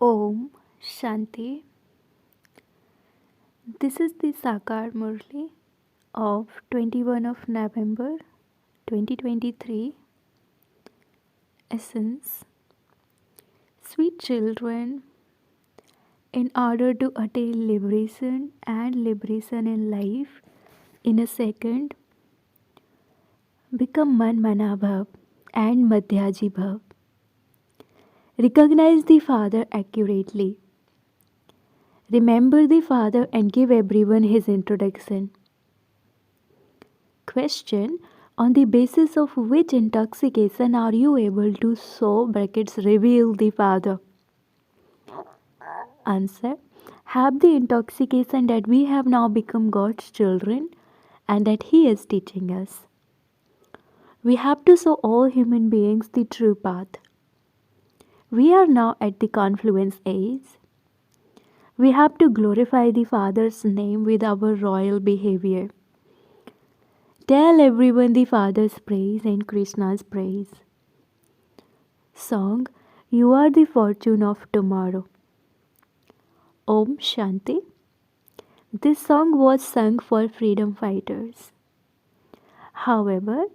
Om Shanti. This is the Sakar Murli of 21 of November 2023. Essence. Sweet children, in order to attain liberation in life in a second, become Man Manabhav and Madhyaji Bhav. Recognize the Father accurately. Remember the Father and give everyone his introduction. Question: on the basis of which intoxication are you able to reveal the Father? Answer: have the intoxication that we have now become God's children and that He is teaching us. We have to show all human beings the true path. We are now at the confluence age. We have to glorify the Father's name with our royal behavior. Tell everyone the Father's praise and Krishna's praise. Song: You are the fortune of tomorrow. Om Shanti. This song was sung for freedom fighters. However,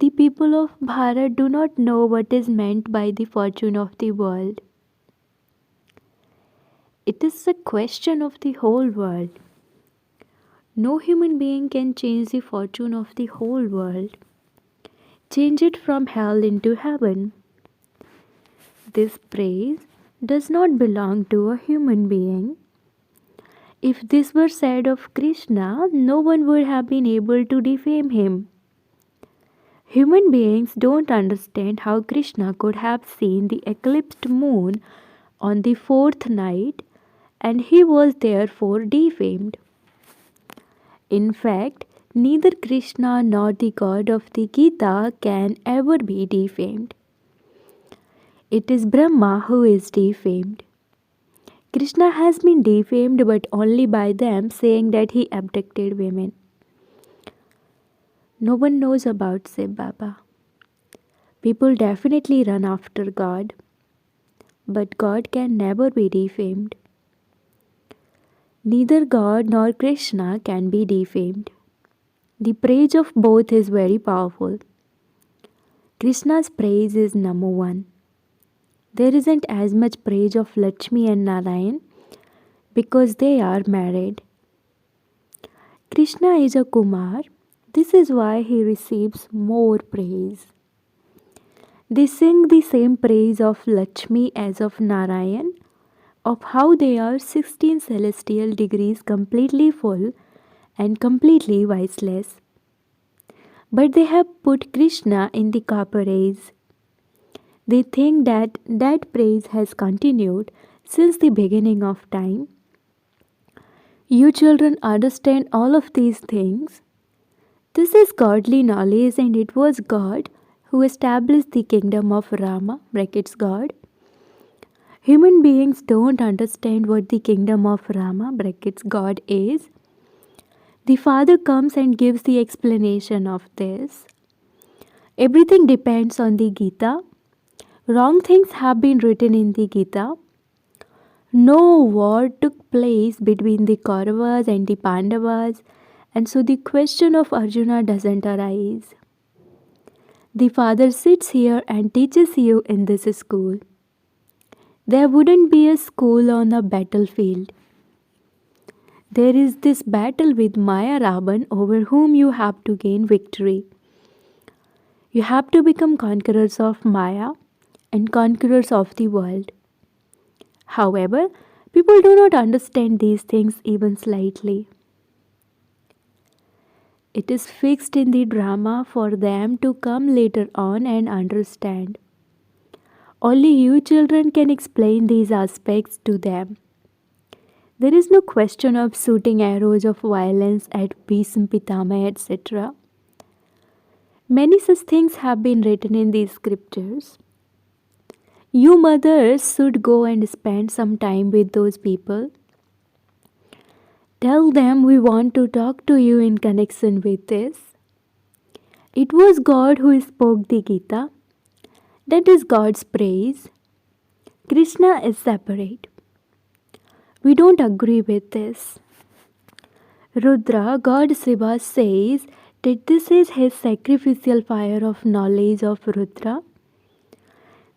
the people of Bharat do not know what is meant by the fortune of the world. It is a question of the whole world. No human being can change the fortune of the whole world, change it from hell into heaven. This praise does not belong to a human being. If this were said of Krishna, no one would have been able to defame him. Human beings don't understand how Krishna could have seen the eclipsed moon on the fourth night and he was therefore defamed. In fact, neither Krishna nor the God of the Gita can ever be defamed. It is Brahma who is defamed. Krishna has been defamed but only by them saying that he abducted women. No one knows about Shiv Baba. People definitely run after God, but God can never be defamed. Neither God nor Krishna can be defamed. The praise of both is very powerful. Krishna's praise is number one. There isn't as much praise of Lakshmi and Narayan because they are married. Krishna is a Kumar. This is why he receives more praise. They sing the same praise of Lakshmi as of Narayan, of how they are 16 celestial degrees completely full and completely viceless. But they have put Krishna in the copper age. They think that that praise has continued since the beginning of time. You children understand all of these things. This is godly knowledge and it was God who established the kingdom of Rama, brackets God. Human beings don't understand what the kingdom of Rama, brackets God is. The Father comes and gives the explanation of this. Everything depends on the Gita. Wrong things have been written in the Gita. No war took place between the Kauravas and the Pandavas, and so the question of Arjuna doesn't arise. The Father sits here and teaches you in this school. There wouldn't be a school on a battlefield. There is this battle with Maya Ravan over whom you have to gain victory. You have to become conquerors of Maya and conquerors of the world. However, people do not understand these things even slightly. It is fixed in the drama for them to come later on and understand. Only you children can explain these aspects to them. There is no question of shooting arrows of violence at Bhishma Pitama, etc. Many such things have been written in these scriptures. You mothers should go and spend some time with those people. Tell them we want to talk to you in connection with this. It was God who spoke the Gita. That is God's praise. Krishna is separate. We don't agree with this. Rudra, God Shiva, says that this is his sacrificial fire of knowledge of Rudra.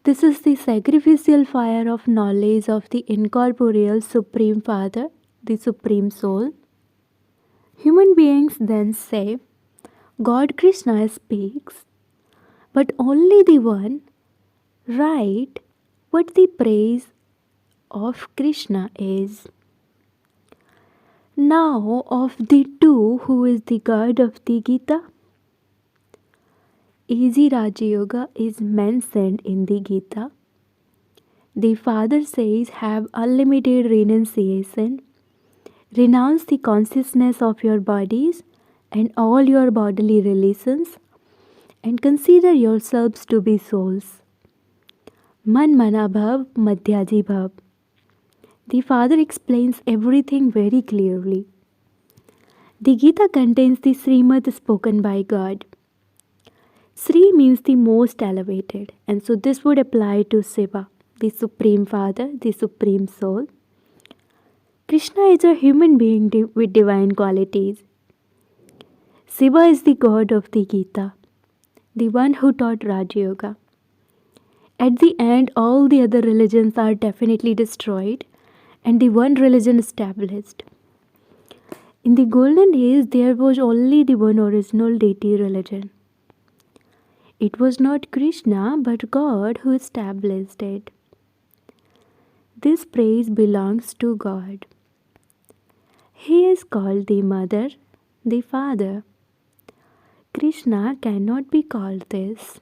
This is the sacrificial fire of knowledge of the incorporeal Supreme Father, the Supreme Soul. Human beings then say, God Krishna speaks, but only the one right what the praise of Krishna is. Now, of the two, who is the god of the Gita? Easy Raja Yoga is mentioned in the Gita. The Father says, have unlimited renunciation, renounce the consciousness of your bodies and all your bodily relations, and consider yourselves to be souls. Man mana bhav, madhyaji bhav. The Father explains everything very clearly. The Gita contains the Srimad spoken by God. Sri means the most elevated, and so this would apply to Shiva, the Supreme Father, the Supreme Soul. Krishna is a human being with divine qualities. Shiva is the god of the Gita, the one who taught Raja Yoga. At the end, all the other religions are definitely destroyed and the one religion established. In the golden age, there was only the one original deity religion. It was not Krishna but God who established it. This praise belongs to God. He is called the Mother, the Father. Krishna cannot be called this.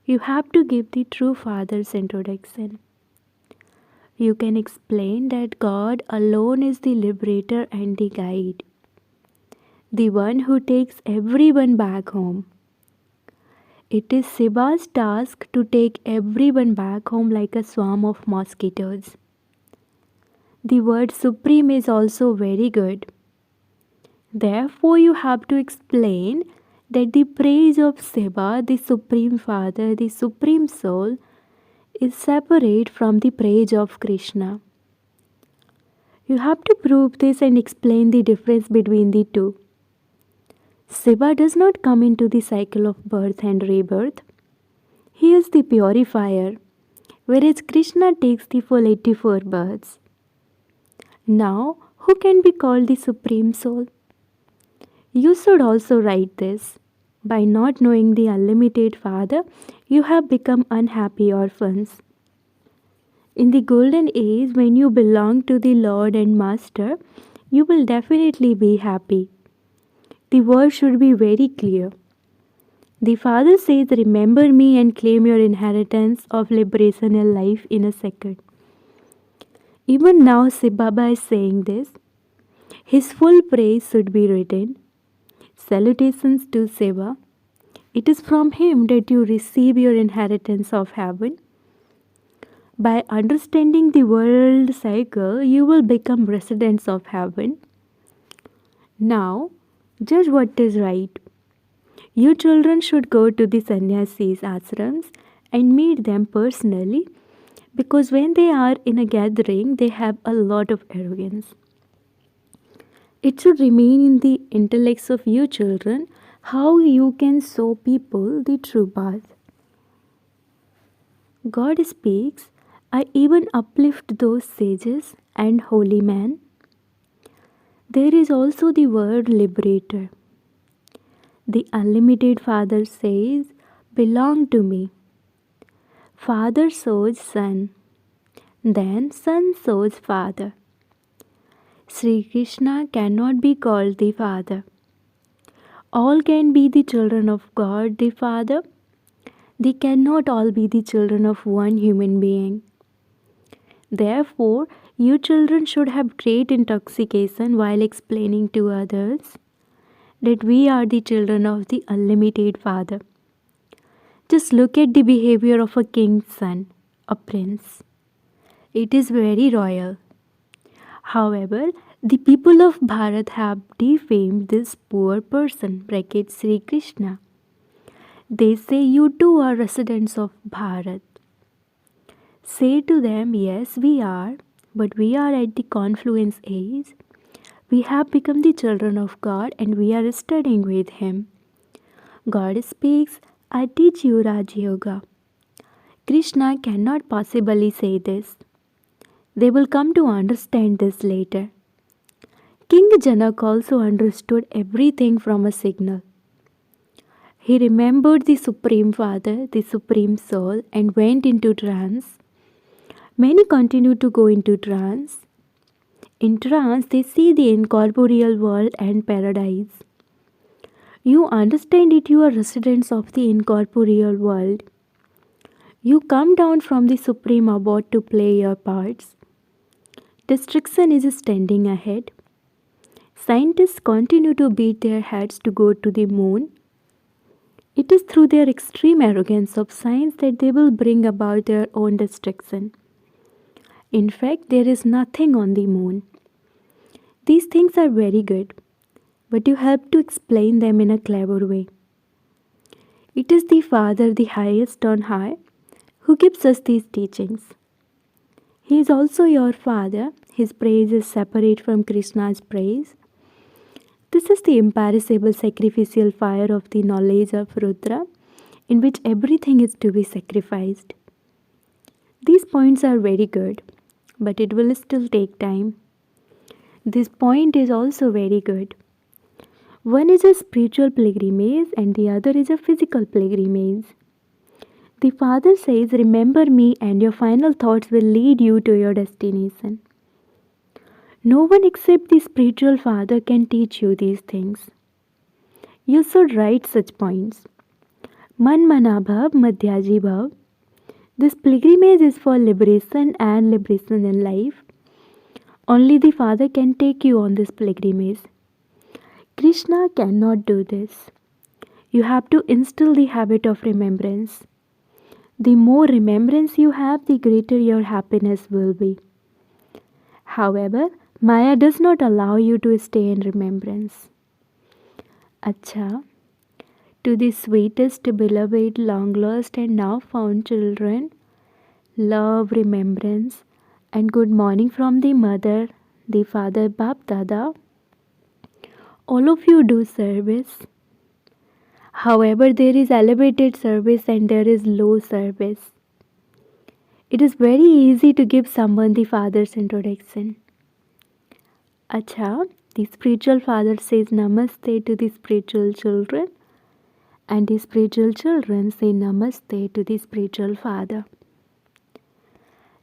You have to give the true Father's introduction. You can explain that God alone is the liberator and the guide, the one who takes everyone back home. It is Shiva's task to take everyone back home like a swarm of mosquitoes. The word supreme is also very good. Therefore, you have to explain that the praise of Shiva, the Supreme Father, the Supreme Soul, is separate from the praise of Krishna. You have to prove this and explain the difference between the two. Shiva does not come into the cycle of birth and rebirth. He is the purifier, whereas Krishna takes the full 84 births. Now, who can be called the Supreme Soul? You should also write this. By not knowing the unlimited Father, you have become unhappy orphans. In the golden age, when you belong to the Lord and Master, you will definitely be happy. The word should be very clear. The Father says, remember me and claim your inheritance of liberational life in a second. Even now, Shiv Baba is saying this. His full praise should be written. Salutations to Shiva. It is from him that you receive your inheritance of heaven. By understanding the world cycle, you will become residents of heaven. Now, judge what is right. You children should go to the sannyasis ashrams and meet them personally, because when they are in a gathering, they have a lot of arrogance. It should remain in the intellects of you children how you can show people the true path. God speaks, I even uplift those sages and holy men. There is also the word liberator. The unlimited Father says, belong to me. Father shows Son. Then Son shows Father. Sri Krishna cannot be called the Father. All can be the children of God the Father. They cannot all be the children of one human being. Therefore, you children should have great intoxication while explaining to others that we are the children of the unlimited Father. Just look at the behavior of a king's son, a prince. It is very royal. However, the people of Bharat have defamed this poor person, bracket Sri Krishna. They say you too are residents of Bharat. Say to them, yes, we are, but we are at the confluence age. We have become the children of God and we are studying with Him. God speaks, I teach you Raj Yoga. Krishna cannot possibly say this. They will come to understand this later. King Janak also understood everything from a signal. He remembered the Supreme Father, the Supreme Soul, and went into trance. Many continue to go into trance. In trance, they see the incorporeal world and paradise. You understand it, you are residents of the incorporeal world. You come down from the Supreme Abode to play your parts. Destruction is standing ahead. Scientists continue to beat their heads to go to the moon. It is through their extreme arrogance of science that they will bring about their own destruction. In fact, there is nothing on the moon. These things are very good, but you have to explain them in a clever way. It is the Father, the highest on high, who gives us these teachings. He is also your Father. His praise is separate from Krishna's praise. This is the imperishable sacrificial fire of the knowledge of Rudra, in which everything is to be sacrificed. These points are very good, but it will still take time. This point is also very good. One is a spiritual pilgrimage and the other is a physical pilgrimage. The Father says, remember me and your final thoughts will lead you to your destination. No one except the spiritual Father can teach you these things. You should write such points. Man mana bhav madhyaji bhav. This pilgrimage is for liberation and liberation in life. Only the Father can take you on this pilgrimage. Krishna cannot do this. You have to instill the habit of remembrance. The more remembrance you have, the greater your happiness will be. However, Maya does not allow you to stay in remembrance. Acha, to the sweetest, beloved, long lost and now found children, love, remembrance, and good morning from the mother, the father, Bap Dada. All of you do service. However, there is elevated service and there is low service. It is very easy to give someone the Father's introduction. Acha, the spiritual father says namaste to the spiritual children, and the spiritual children say namaste to the spiritual father.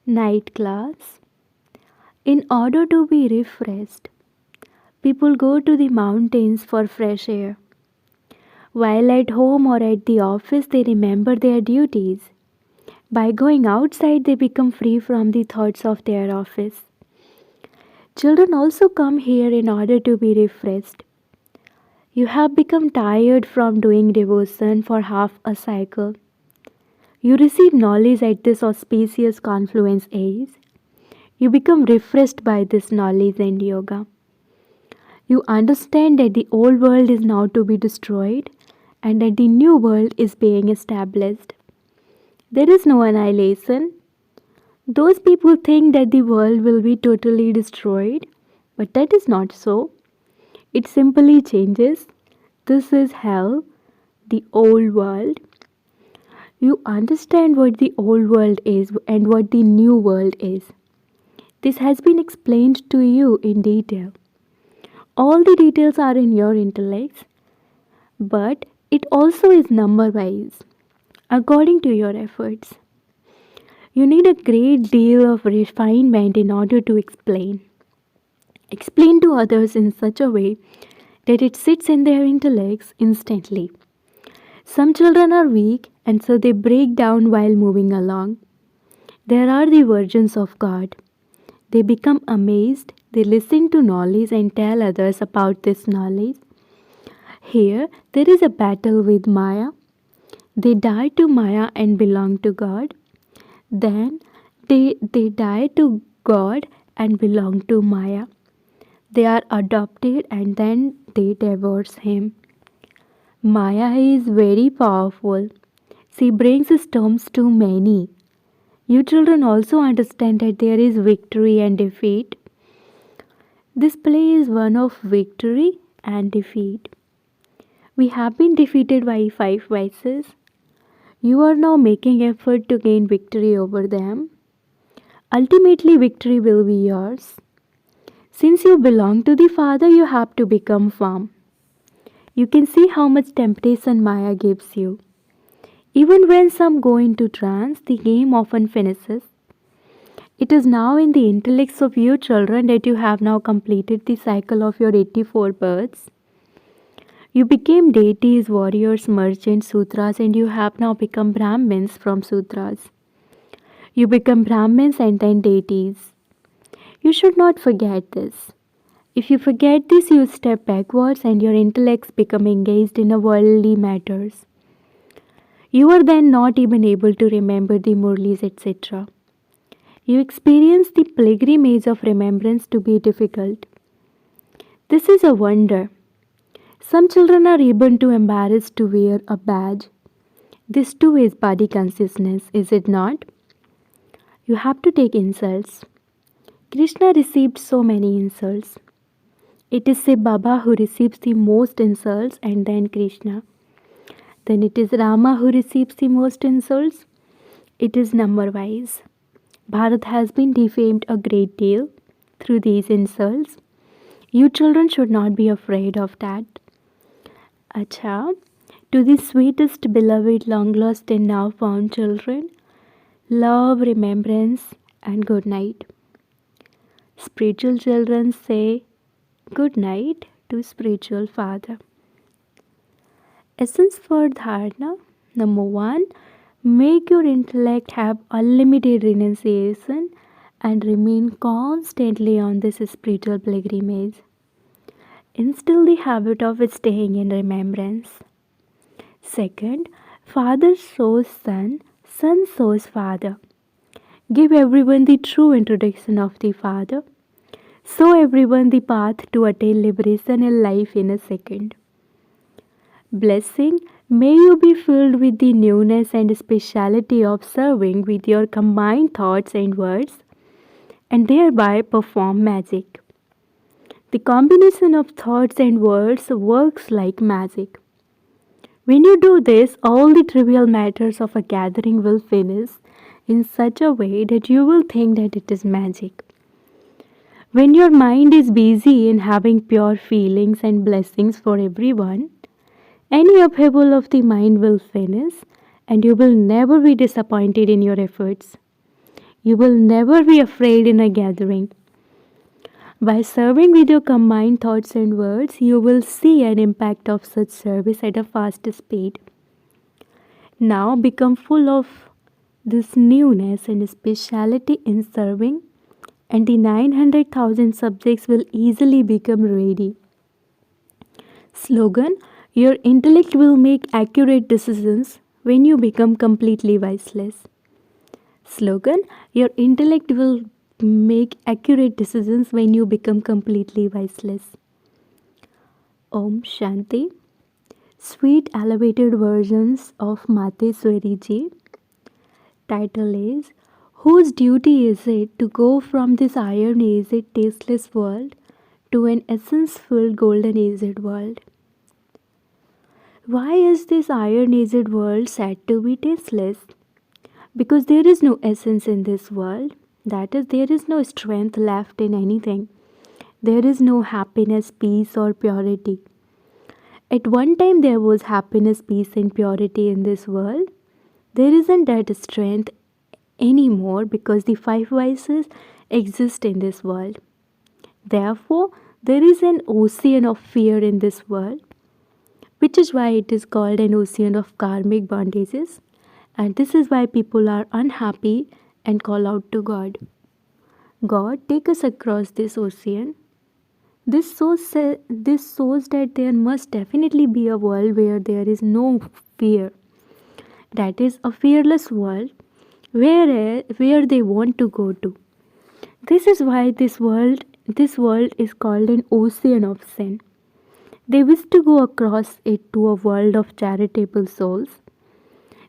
Night class. In order to be refreshed, people go to the mountains for fresh air. While at home or at the office, they remember their duties. By going outside, they become free from the thoughts of their office. Children also come here in order to be refreshed. You have become tired from doing devotion for half a cycle. You receive knowledge at this auspicious confluence age. You become refreshed by this knowledge and yoga. You understand that the old world is now to be destroyed and that the new world is being established. There is no annihilation. Those people think that the world will be totally destroyed, but that is not so. It simply changes. This is hell, the old world. You understand what the old world is and what the new world is. This has been explained to you in detail. All the details are in your intellect, but it also is number wise, according to your efforts. You need a great deal of refinement in order to explain. Explain to others in such a way that it sits in their intellects instantly. Some children are weak and so they break down while moving along. There are the virgins of God. They become amazed, they listen to knowledge and tell others about this knowledge. Here, there is a battle with Maya. They die to Maya and belong to God. Then, they die to God and belong to Maya. They are adopted and then they divorce him. Maya is very powerful. She brings storms to many. You children also understand that there is victory and defeat. This play is one of victory and defeat. We have been defeated by 5 vices. You are now making effort to gain victory over them. Ultimately, victory will be yours. Since you belong to the Father, you have to become firm. You can see how much temptation Maya gives you. Even when some go into trance, the game often finishes. It is now in the intellects of you children that you have now completed the cycle of your 84 births. You became deities, warriors, merchants, sutras, and you have now become Brahmins from sutras. You become Brahmins and then deities. You should not forget this. If you forget this, you step backwards and your intellects become engaged in worldly matters. You are then not even able to remember the Murlis, etc. You experience the pilgrimage of remembrance to be difficult. This is a wonder. Some children are even too embarrassed to wear a badge. This too is body consciousness, is it not? You have to take insults. Krishna received so many insults. It is Sai Baba who receives the most insults and then Krishna. Then it is Rama who receives the most insults. It is number wise. Bharat has been defamed a great deal through these insults. You children should not be afraid of that. Acha, to the sweetest, beloved, long lost and now found children, love, remembrance, and good night. Spiritual children say good night to spiritual father. Essence for dharana. Number 1, make your intellect have unlimited renunciation and remain constantly on this spiritual pilgrimage. Instill the habit of staying in remembrance. Second, father shows son, son shows father. Give everyone the true introduction of the Father. Show everyone the path to attain liberation and life in a second. Blessing, may you be filled with the newness and speciality of serving with your combined thoughts and words, and thereby perform magic. The combination of thoughts and words works like magic. When you do this, all the trivial matters of a gathering will finish in such a way that you will think that it is magic. When your mind is busy in having pure feelings and blessings for everyone, any upheaval of the mind will finish and you will never be disappointed in your efforts. You will never be afraid in a gathering. By serving with your combined thoughts and words, you will see an impact of such service at a fast speed. Now become full of this newness and speciality in serving, and the 900,000 subjects will easily become ready. Slogan: your intellect will make accurate decisions when you become completely viceless. Slogan: your intellect will make accurate decisions when you become completely viceless. Om Shanti. Sweet elevated versions of Mateswari Ji. Title is: whose duty is it to go from this iron aged tasteless world to an essence filled golden aged world? Why is this iron aged world said to be tasteless? Because there is no essence in this world. That is, there is no strength left in anything. There is no happiness, peace, or purity. At one time, there was happiness, peace, and purity in this world. There isn't that strength anymore because the 5 vices exist in this world. Therefore, there is an ocean of fear in this world, which is why it is called an ocean of karmic bondages. And this is why people are unhappy and call out to God. God, take us across this ocean. This shows that there must definitely be a world where there is no fear. That is a fearless world where they want to go to. This is why this world is called an ocean of sin. They wish to go across it to a world of charitable souls.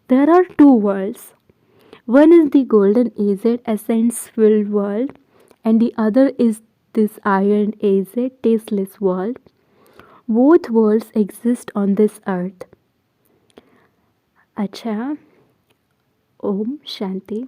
There are 2 worlds. One is the golden aged essence filled world, and the other is this iron aged tasteless world. Both worlds exist on this earth. Acha, Om Shanti.